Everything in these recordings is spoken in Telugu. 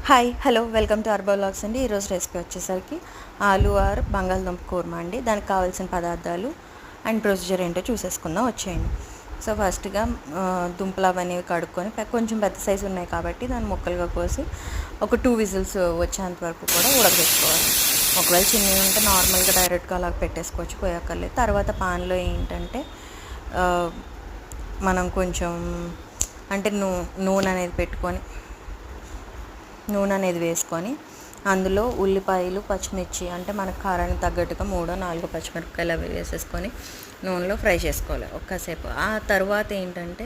Hi hello welcome to Arba vlogs అండి. ఈరోజు రెసిపీ వచ్చేసరికి ఆలు ఆర్ బంగాళదుంప కూర్మా అండి. దానికి కావాల్సిన పదార్థాలు అండ్ ప్రొసీజర్ ఏంటో చూసేసుకుందాం, వచ్చేయండి. సో ఫస్ట్గా దుంపలు అవన్నీ కడుక్కొని కొంచెం పెద్ద సైజు ఉన్నాయి కాబట్టి దాన్ని ముక్కలుగా కోసి ఒక 2 విజిల్స్ వచ్చేంత వరకు కూడా ఉడకబెట్టుకోవాలి. ఒకవేళ చిన్నవి ఉంటే నార్మల్గా డైరెక్ట్గా అలా పెట్టేసుకోవచ్చు, పోయక్కర్లేదు. తర్వాత పాన్లో ఏంటంటే మనం కొంచెం అంటే నూనె అనేది వేసుకొని అందులో ఉల్లిపాయలు, పచ్చిమిర్చి అంటే మన కారానికి తగ్గట్టుగా 3-4 పచ్చిమిరపకాయలు అవి వేసేసుకొని నూనెలో ఫ్రై చేసుకోవాలి ఒక్కసేపు. ఆ తర్వాత ఏంటంటే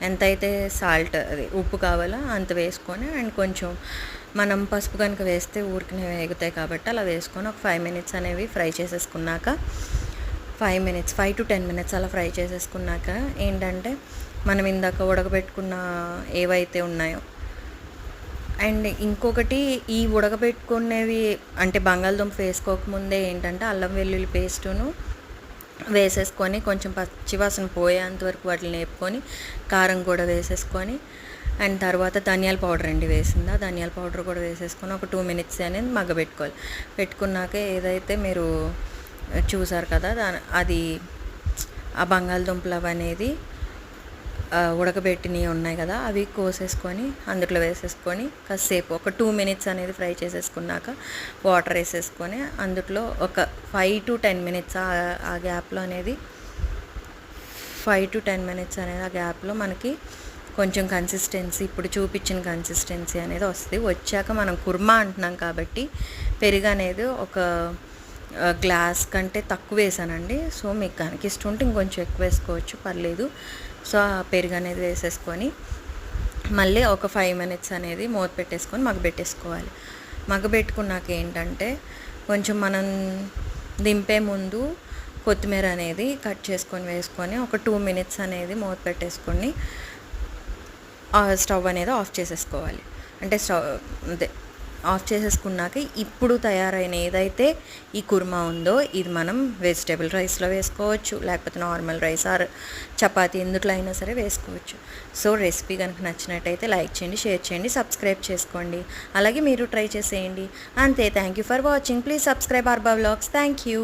ఎంతైతే సాల్ట్ అది ఉప్పు కావాలో అంత వేసుకొని అండ్ కొంచెం మనం పసుపు కనుక వేస్తే ఊరికనే వేగుతాయి కాబట్టి అలా వేసుకొని ఒక 5 మినిట్స్ అనేవి ఫ్రై చేసేసుకున్నాక 5 to 10 మినిట్స్ అలా ఫ్రై చేసేసుకున్నాక ఏంటంటే మనం ఇందాక ఉడకబెట్టుకున్న ఏవైతే ఉన్నాయో అండ్ ఇంకొకటి ఈ ఉడకబెట్టుకునేవి అంటే బంగాళదుంప వేసుకోకముందే ఏంటంటే అల్లం వెల్లుల్లి పేస్టును వేసేసుకొని కొంచెం పచ్చివాసన పోయేంత వరకు వాటిని వేపుకొని కారం కూడా వేసేసుకొని అండ్ తర్వాత ధనియాల పౌడర్ అండి వేసింది. ఆ ధనియాల పౌడర్ కూడా వేసేసుకొని ఒక 2 మినిట్స్ అనేది మగ్గబెట్టుకోవాలి. పెట్టుకున్నాక ఏదైతే మీరు చూసారు కదా అది ఆ బంగాళదుంపలు అనేది ఉడకబెట్టినవి ఉన్నాయి కదా అవి కోసేసుకొని అందులో వేసేసుకొని కాసేపు ఒక 2 మినిట్స్ అనేది ఫ్రై చేసేసుకున్నాక వాటర్ వేసేసుకొని అందులో ఒక 5 to 10 మినిట్స్ ఆ గ్యాప్లో అనేది 5 to 10 మినిట్స్ అనేది ఆ గ్యాప్లో మనకి కొంచెం కన్సిస్టెన్సీ ఇప్పుడు చూపించిన కన్సిస్టెన్సీ అనేది వస్తుంది. వచ్చాక మనం కుర్మా అంటున్నాం కాబట్టి పెరుగు అనేది ఒక గ్లాస్ కంటే తక్కువ వేసానండి. సో మీకు కనుక ఇష్టం ఉంటే ఇంకొంచెం ఎక్కువ వేసుకోవచ్చు, పర్లేదు. సో ఆ పెరుగు అనేది వేసేసుకొని మళ్ళీ ఒక 5 మినిట్స్ అనేది మూత పెట్టేసుకొని మగ్గబెట్టేసుకోవాలి. మగ్గబెట్టుకున్నాక ఏంటంటే కొంచెం మనం దింపే ముందు కొత్తిమీర అనేది కట్ చేసుకొని వేసుకొని ఒక 2 మినిట్స్ అనేది మూత పెట్టేసుకొని స్టవ్ అనేది ఆఫ్ చేసేసుకోవాలి. అంటే ఆఫ్ చేసేసుకున్నాక ఇప్పుడు తయారైన ఏదైతే ఈ కుర్మా ఉందో ఇది మనం వెజిటేబుల్ రైస్లో వేసుకోవచ్చు, లేకపోతే నార్మల్ రైస్ ఆర్ చపాతీ ఎందుట్లో అయినా సరే వేసుకోవచ్చు. సో రెసిపీ కనుక నచ్చినట్టయితే లైక్ చేయండి, షేర్ చేయండి, సబ్స్క్రైబ్ చేసుకోండి. అలాగే మీరు ట్రై చేసేయండి. అంతే. Thank you for watching. Please subscribe Arba vlogs. Thank you.